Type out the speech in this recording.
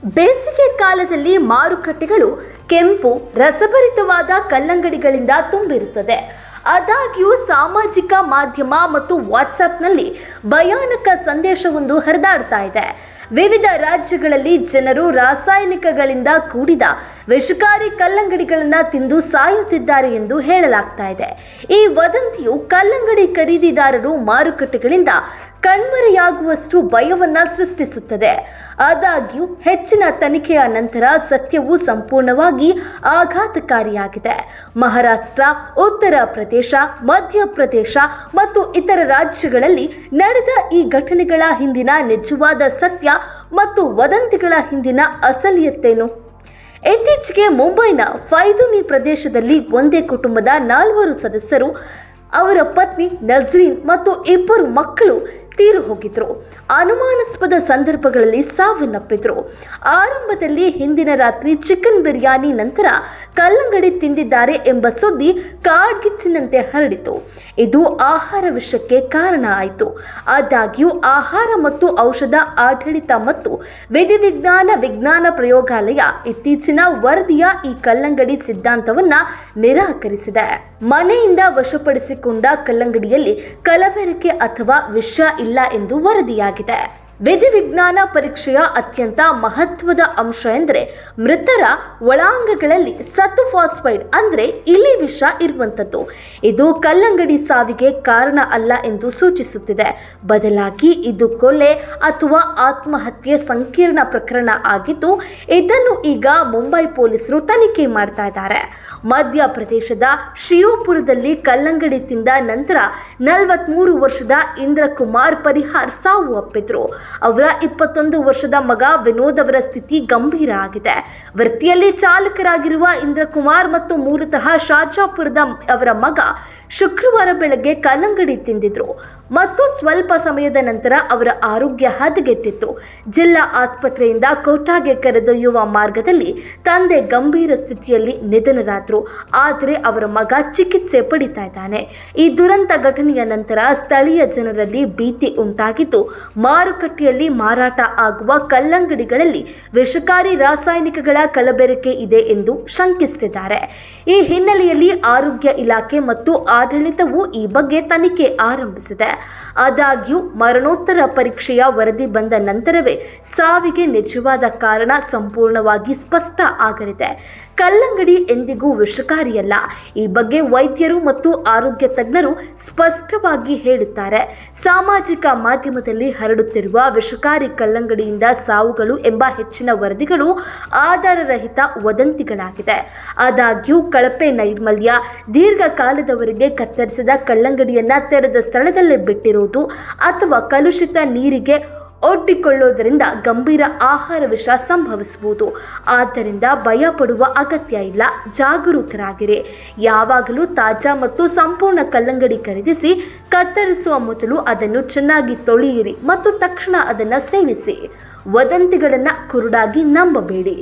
ಬೇಸಿಗೆ ಕಾಲದಲ್ಲಿ ಮಾರುಕಟ್ಟೆಗಳು ಕೆಂಪು ರಸಭರಿತವಾದ ಕಲ್ಲಂಗಡಿಗಳಿಂದ ತುಂಬಿರುತ್ತದೆ. ಆದಾಗ್ಯೂ ಸಾಮಾಜಿಕ ಮಾಧ್ಯಮ ಮತ್ತು ವಾಟ್ಸ್ಆ್ಯಪ್ನಲ್ಲಿ ಭಯಾನಕ ಸಂದೇಶವೊಂದು ಹರಿದಾಡ್ತಾ ಇದೆ. ವಿವಿಧ ರಾಜ್ಯಗಳಲ್ಲಿ ಜನರು ರಾಸಾಯನಿಕಗಳಿಂದ ಕೂಡಿದ ವಿಷಕಾರಿ ಕಲ್ಲಂಗಡಿಗಳನ್ನು ತಿಂದು ಸಾಯುತ್ತಿದ್ದಾರೆ ಎಂದು ಹೇಳಲಾಗ್ತಾ ಇದೆ. ಈ ವದಂತಿಯು ಕಲ್ಲಂಗಡಿ ಖರೀದಿದಾರರು ಮಾರುಕಟ್ಟೆಗಳಿಂದ ಕಣ್ಮರೆಯಾಗುವಷ್ಟು ಭಯವನ್ನ ಸೃಷ್ಟಿಸುತ್ತದೆ. ಆದಾಗ್ಯೂ ಹೆಚ್ಚಿನ ತನಿಖೆಯ ನಂತರ ಸತ್ಯವು ಸಂಪೂರ್ಣವಾಗಿ ಆಘಾತಕಾರಿಯಾಗಿದೆ. ಮಹಾರಾಷ್ಟ್ರ, ಉತ್ತರ ಪ್ರದೇಶ, ಮಧ್ಯಪ್ರದೇಶ ಮತ್ತು ಇತರ ರಾಜ್ಯಗಳಲ್ಲಿ ನಡೆದ ಈ ಘಟನೆಗಳ ಹಿಂದಿನ ನಿಜವಾದ ಸತ್ಯ ಮತ್ತು ವದಂತಿಗಳ ಹಿಂದಿನ ಅಸಲಿಯತ್ತೇನು? ಇತ್ತೀಚೆಗೆ ಮುಂಬೈನ ಫೈದುನಿ ಪ್ರದೇಶದಲ್ಲಿ ಒಂದೇ ಕುಟುಂಬದ 4 ಸದಸ್ಯರು, ಅವರ ಪತ್ನಿ ನಜ್ರೀನ್ ಮತ್ತು 2 ಮಕ್ಕಳು ತೀರು ಹೋಗಿದ್ರು. ಅನುಮಾನಾಸ್ಪದ ಸಂದರ್ಭಗಳಲ್ಲಿ ಸಾವನ್ನಪ್ಪಿದ್ರು. ಆರಂಭದಲ್ಲಿ ಹಿಂದಿನ ರಾತ್ರಿ ಚಿಕನ್ ಬಿರಿಯಾನಿ ನಂತರ ಕಲ್ಲಂಗಡಿ ತಿಂದಿದ್ದಾರೆ ಎಂಬ ಸುದ್ದಿ ಕಾಡ್ಗಿಚ್ಚಿನಂತೆ ಹರಡಿತು. ಇದು ಆಹಾರ ವಿಷಕ್ಕೆ ಕಾರಣ ಆಯಿತು. ಆದಾಗ್ಯೂ ಆಹಾರ ಮತ್ತು ಔಷಧ ಆಡಳಿತ ಮತ್ತು ವಿಜ್ಞಾನ ಪ್ರಯೋಗಾಲಯ ಇತ್ತೀಚಿನ ವರದಿಯ ಈ ಕಲ್ಲಂಗಡಿ ಸಿದ್ಧಾಂತವನ್ನ ನಿರಾಕರಿಸಿದೆ. ಮನೆಯಿಂದ ವಶಪಡಿಸಿಕೊಂಡ ಕಲ್ಲಂಗಡಿಯಲ್ಲಿ ಕಲಬೆರಕೆ ಅಥವಾ ವಿಷ ಇಲ್ಲ ಎಂದು ವರದಿಯಾಗಿದೆ. ವಿಜ್ಞಾನ ಪರೀಕ್ಷೆಯ ಅತ್ಯಂತ ಮಹತ್ವದ ಅಂಶ ಎಂದರೆ ಮೃತರ ಒಳಾಂಗಗಳಲ್ಲಿ ಸತುಫಾಸ್ಫೈಡ್ ಅಂದರೆ ಇಲಿ ವಿಷ ಇರುವಂಥದ್ದು. ಇದು ಕಲ್ಲಂಗಡಿ ಸಾವಿಗೆ ಕಾರಣ ಅಲ್ಲ ಎಂದು ಸೂಚಿಸುತ್ತಿದೆ. ಬದಲಾಗಿ ಇದು ಕೊಲೆ ಅಥವಾ ಆತ್ಮಹತ್ಯೆ ಸಂಕೀರ್ಣ ಪ್ರಕರಣ ಆಗಿದ್ದು, ಇದನ್ನು ಈಗ ಮುಂಬೈ ಪೊಲೀಸರು ತನಿಖೆ ಮಾಡ್ತಾ ಇದ್ದಾರೆ. ಮಧ್ಯಪ್ರದೇಶದ ಶಿಯೋಪುರದಲ್ಲಿ ಕಲ್ಲಂಗಡಿ ತಿಂದ ನಂತರ 43 ವರ್ಷದ ಇಂದ್ರಕುಮಾರ್ ಪರಿಹಾರ್ ಸಾವು ಅಪ್ಪಿದ್ರು. ಅವರ 21 ವರ್ಷದ ಮಗ ವಿನೋದ್ ಅವರ ಸ್ಥಿತಿ ಗಂಭೀರ ಆಗಿದೆ. ವೃತ್ತಿಯಲ್ಲಿ ಚಾಲಕರಾಗಿರುವ ಇಂದ್ರಕುಮಾರ್ ಮತ್ತು ಮೂಲತಃ ಶಾಜಾಪುರದ ಅವರ ಮಗ ಶುಕ್ರವಾರ ಬೆಳಗ್ಗೆ ಕಲ್ಲಂಗಡಿ ತಿಂದಿದ್ರು ಮತ್ತು ಸ್ವಲ್ಪ ಸಮಯದ ನಂತರ ಅವರ ಆರೋಗ್ಯ ಹದಗೆಟ್ಟಿತ್ತು. ಜಿಲ್ಲಾ ಆಸ್ಪತ್ರೆಯಿಂದ ಕೋಟಾಗೆ ಕರೆದೊಯ್ಯುವ ಮಾರ್ಗದಲ್ಲಿ ತಂದೆ ಗಂಭೀರ ಸ್ಥಿತಿಯಲ್ಲಿ ನಿಧನರಾದರು. ಆದರೆ ಅವರ ಮಗ ಚಿಕಿತ್ಸೆ ಪಡಿತಾ ಇದ್ದಾನೆ. ಈ ದುರಂತ ಘಟನೆಯ ನಂತರ ಸ್ಥಳೀಯ ಜನರಲ್ಲಿ ಭೀತಿ ಉಂಟಾಗಿದ್ದು, ಮಾರುಕಟ್ಟೆಯಲ್ಲಿ ಮಾರಾಟ ಆಗುವ ಕಲ್ಲಂಗಡಿಗಳಲ್ಲಿ ವಿಷಕಾರಿ ರಾಸಾಯನಿಕಗಳ ಕಲಬೆರಕೆ ಇದೆ ಎಂದು ಶಂಕಿಸುತ್ತಿದ್ದಾರೆ. ಈ ಹಿನ್ನೆಲೆಯಲ್ಲಿ ಆರೋಗ್ಯ ಇಲಾಖೆ ಮತ್ತು ಆಡಳಿತವು ಈ ಬಗ್ಗೆ ತನಿಖೆ ಆರಂಭಿಸಿದೆ. ಆದಾಗ್ಯೂ ಮರಣೋತ್ತರ ಪರೀಕ್ಷೆಯ ವರದಿ ಬಂದ ನಂತರವೇ ಸಾವಿಗೆ ನಿಜವಾದ ಕಾರಣ ಸಂಪೂರ್ಣವಾಗಿ ಸ್ಪಷ್ಟ ಆಗಲಿದೆ. ಕಲ್ಲಂಗಡಿ ಎಂದಿಗೂ ವಿಷಕಾರಿಯಲ್ಲ. ಈ ಬಗ್ಗೆ ವೈದ್ಯರು ಮತ್ತು ಆರೋಗ್ಯ ತಜ್ಞರು ಸ್ಪಷ್ಟವಾಗಿ ಹೇಳುತ್ತಾರೆ. ಸಾಮಾಜಿಕ ಮಾಧ್ಯಮದಲ್ಲಿ ಹರಡುತ್ತಿರುವ ವಿಷಕಾರಿ ಕಲ್ಲಂಗಡಿಯಿಂದ ಸಾವುಗಳು ಎಂಬ ಹೆಚ್ಚಿನ ವರದಿಗಳು ಆಧಾರರಹಿತ ವದಂತಿಗಳಾಗಿದೆ. ಆದಾಗ್ಯೂ ಕಳಪೆ ನೈರ್ಮಲ್ಯ, ದೀರ್ಘಕಾಲದವರೆಗೆ ಕತ್ತರಿಸಿದ ಕಲ್ಲಂಗಡಿಯನ್ನ ತೆರೆದ ಸ್ಥಳದಲ್ಲೇ ಬಿಟ್ಟಿರುವುದು ಅಥವಾ ಕಲುಷಿತ ನೀರಿಗೆ ಒಡ್ಡಿಕೊಳ್ಳೋದರಿಂದ ಗಂಭೀರ ಆಹಾರ ವಿಷ ಸಂಭವಿಸಬಹುದು. ಆದ್ದರಿಂದ ಭಯ ಪಡುವ ಅಗತ್ಯ ಇಲ್ಲ. ಜಾಗರೂಕರಾಗಿರಿ. ಯಾವಾಗಲೂ ತಾಜಾ ಮತ್ತು ಸಂಪೂರ್ಣ ಕಲ್ಲಂಗಡಿ ಖರೀದಿಸಿ. ಕತ್ತರಿಸುವ ಮೊದಲು ಅದನ್ನು ಚೆನ್ನಾಗಿ ತೊಳೆಯಿರಿ ಮತ್ತು ತಕ್ಷಣ ಅದನ್ನು ಸೇವಿಸಿ. ವದಂತಿಗಳನ್ನು ಕುರುಡಾಗಿ ನಂಬಬೇಡಿ.